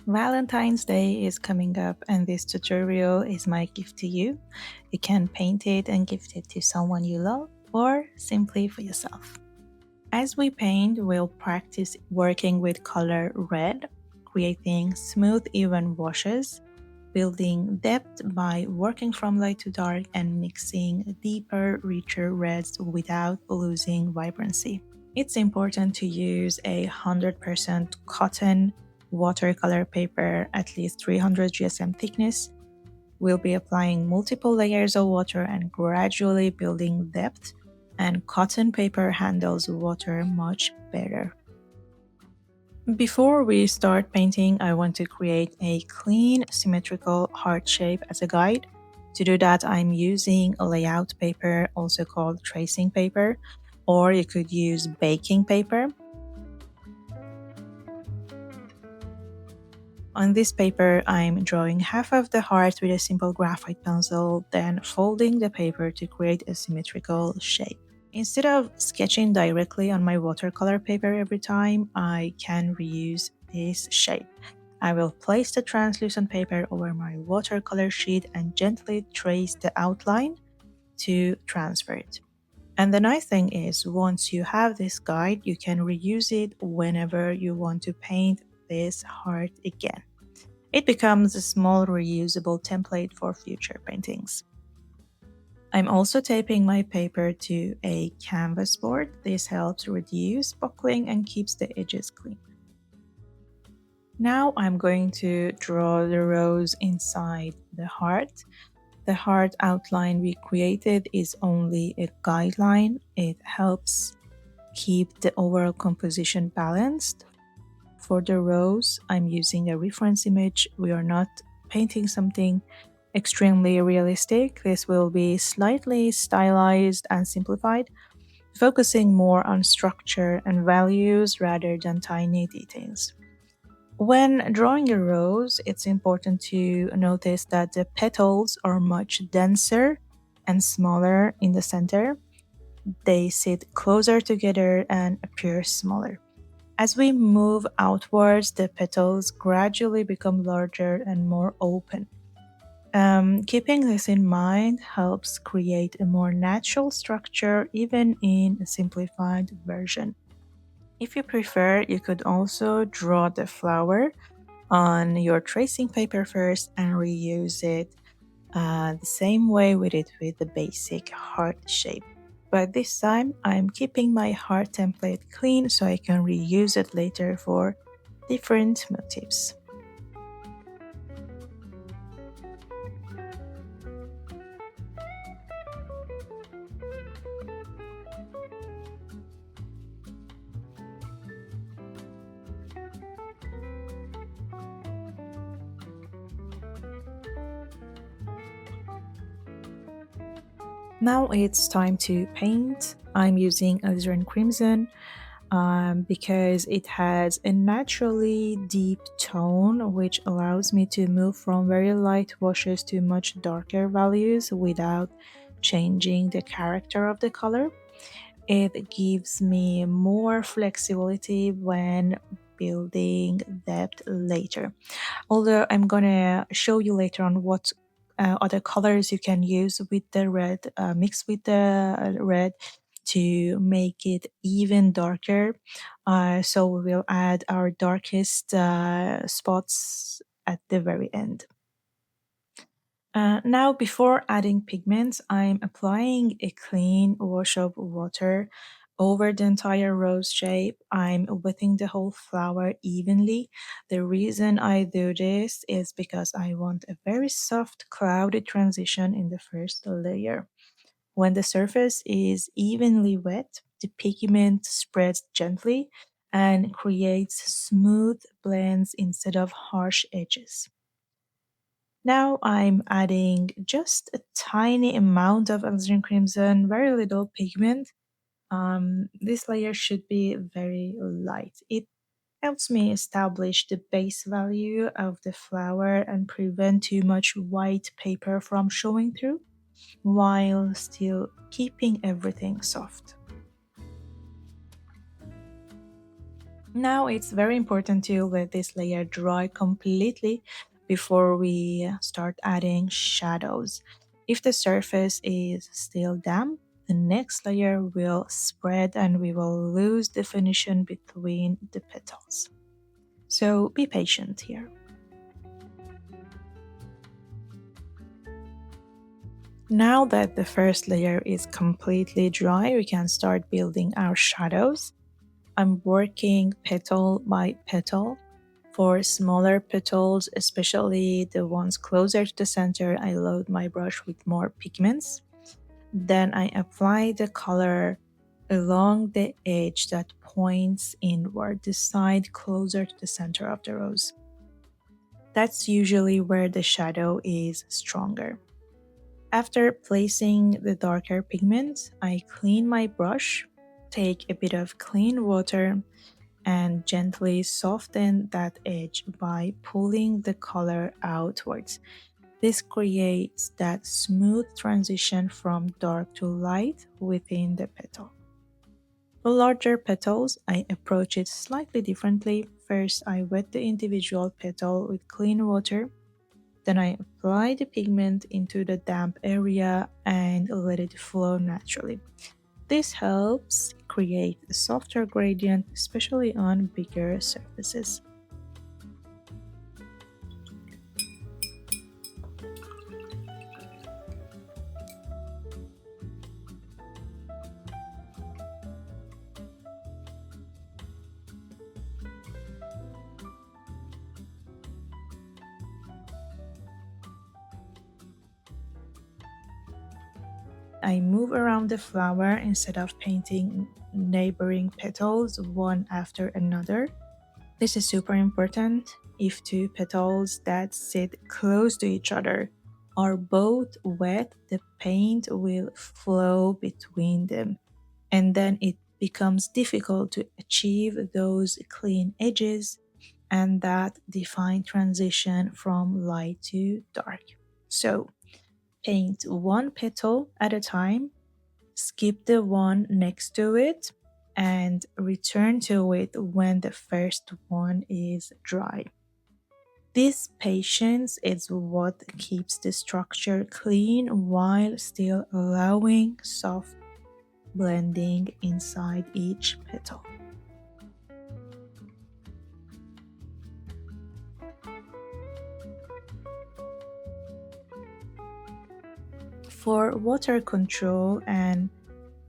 Valentine's Day is coming up, and this tutorial is my gift to you. You can paint it and gift it to someone you love or simply for yourself. As we paint, we'll practice working with color red, creating smooth, even washes, building depth by working from light to dark and mixing deeper, richer reds without losing vibrancy. It's important to use 100% cotton watercolor paper, at least 300 GSM thickness. We'll be applying multiple layers of water and gradually building depth, and cotton paper handles water much better. Before we start painting, I want to create a clean, symmetrical heart shape as a guide. To do that, I'm using a layout paper, also called tracing paper, or you could use baking paper. On this paper, I'm drawing half of the heart with a simple graphite pencil, then folding the paper to create a symmetrical shape. Instead of sketching directly on my watercolor paper every time, I can reuse this shape. I will place the translucent paper over my watercolor sheet and gently trace the outline to transfer it. And the nice thing is, once you have this guide, you can reuse it whenever you want to paint this heart again. It becomes a small reusable template for future paintings. I'm also taping my paper to a canvas board. This helps reduce buckling and keeps the edges clean. Now I'm going to draw the rose inside the heart. The heart outline we created is only a guideline. It helps keep the overall composition balanced. For the rose, I'm using a reference image. We are not painting something extremely realistic. This will be slightly stylized and simplified, focusing more on structure and values rather than tiny details. When drawing a rose, it's important to notice that the petals are much denser and smaller in the center. They sit closer together and appear smaller. As we move outwards, the petals gradually become larger and more open. Keeping this in mind helps create a more natural structure even in a simplified version. If you prefer, you could also draw the flower on your tracing paper first and reuse it the same way we did with the basic heart shape. But this time I'm keeping my heart template clean so I can reuse it later for different motifs. Now it's time to paint. I'm using Alizarin Crimson because it has a naturally deep tone which allows me to move from very light washes to much darker values without changing the character of the color. It gives me more flexibility when building depth later. Although I'm gonna show you later on what other colors you can use with the red, mix with the red to make it even darker. So we will add our darkest spots at the very end. Now, before adding pigments, I'm applying a clean wash of water over the entire rose shape. I'm wetting the whole flower evenly. The reason I do this is because I want a very soft, cloudy transition in the first layer. When the surface is evenly wet, the pigment spreads gently and creates smooth blends instead of harsh edges. Now I'm adding just a tiny amount of Alizarin Crimson, very little pigment. This layer should be very light. It helps me establish the base value of the flower and prevent too much white paper from showing through while still keeping everything soft. Now it's very important to let this layer dry completely before we start adding shadows. If the surface is still damp, the next layer will spread and we will lose definition between the petals. So be patient here. Now that the first layer is completely dry, we can start building our shadows. I'm working petal by petal. For smaller petals, especially the ones closer to the center, I load my brush with more pigments. Then I apply the color along the edge that points inward, the side closer to the center of the rose. That's usually where the shadow is stronger. After placing the darker pigment, I clean my brush, take a bit of clean water, and gently soften that edge by pulling the color outwards. This creates that smooth transition from dark to light within the petal. For larger petals, I approach it slightly differently. First, I wet the individual petal with clean water. Then I apply the pigment into the damp area and let it flow naturally. This helps create a softer gradient, especially on bigger surfaces. I move around the flower instead of painting neighboring petals one after another. This is super important. If two petals that sit close to each other are both wet, the paint will flow between them, and then it becomes difficult to achieve those clean edges and that defined transition from light to dark. So, paint one petal at a time, skip the one next to it, and return to it when the first one is dry. This patience is what keeps the structure clean while still allowing soft blending inside each petal. For water control and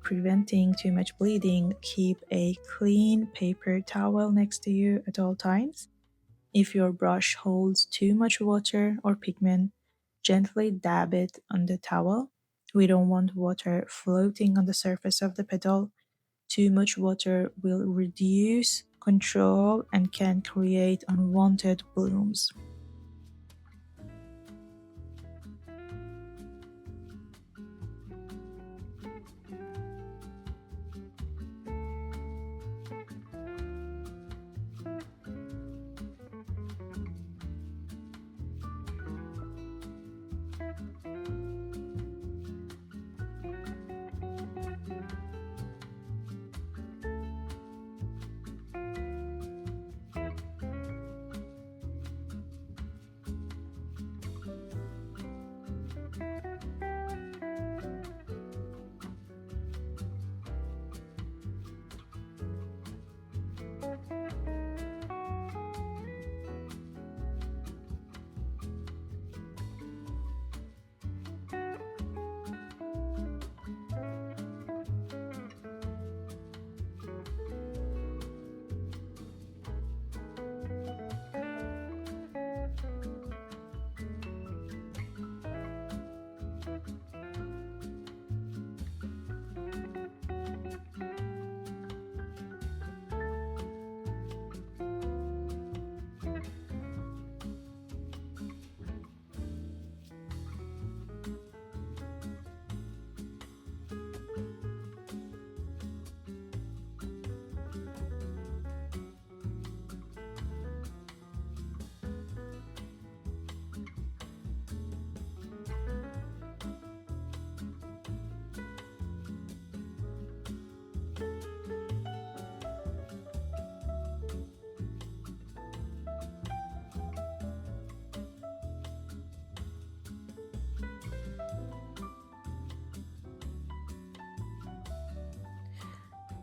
preventing too much bleeding, keep a clean paper towel next to you at all times. If your brush holds too much water or pigment, gently dab it on the towel. We don't want water floating on the surface of the petal. Too much water will reduce control and can create unwanted blooms.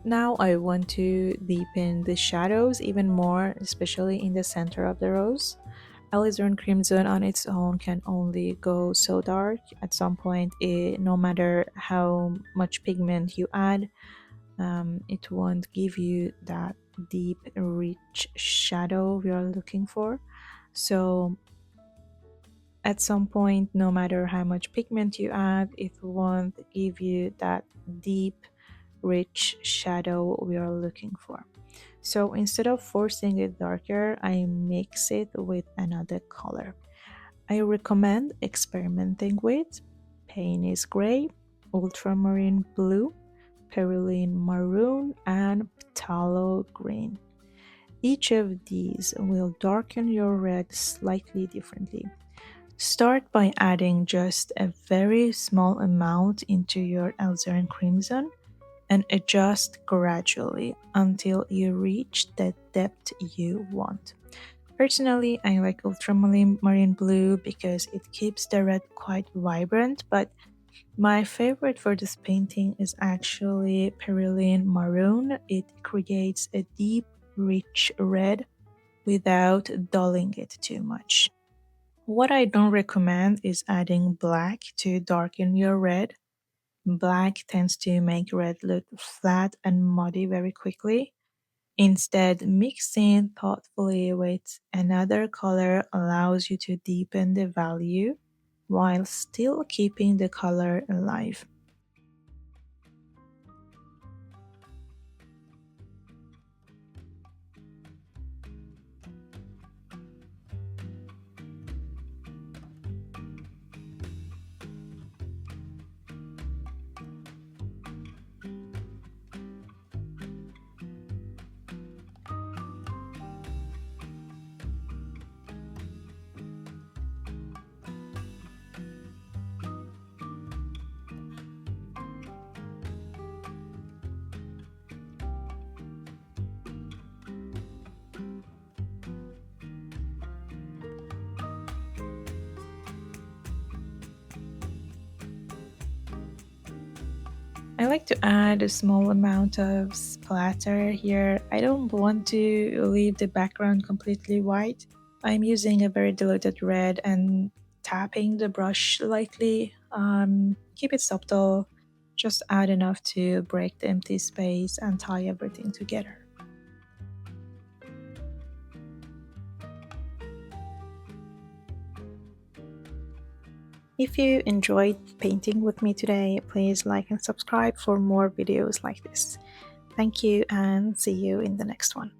Now I want to deepen the shadows even more, especially in the center of the rose. Alizarin Crimson on its own can only go so dark. At some point, no matter how much pigment you add, it won't give you that deep, rich shadow we are looking for. So, at some point, no matter how much pigment you add, it won't give you that deep, rich shadow we are looking for. So instead of forcing it darker, I mix it with another color. I recommend experimenting with Payne is Gray, Ultramarine Blue, Perylene Maroon, and Phthalo Green. Each of these will darken your red slightly differently. Start by adding just a very small amount into your Alizarin Crimson and adjust gradually until you reach the depth you want. Personally, I like Ultramarine Blue because it keeps the red quite vibrant, but my favorite for this painting is actually Perylene Maroon. It creates a deep, rich red without dulling it too much. What I don't recommend is adding black to darken your red. Black tends to make red look flat and muddy very quickly. Instead, mixing thoughtfully with another color allows you to deepen the value while still keeping the color alive. I like to add a small amount of splatter here. I don't want to leave the background completely white. I'm using a very diluted red and tapping the brush lightly. Keep it subtle, just add enough to break the empty space and tie everything together. If you enjoyed painting with me today, please like and subscribe for more videos like this. Thank you and see you in the next one.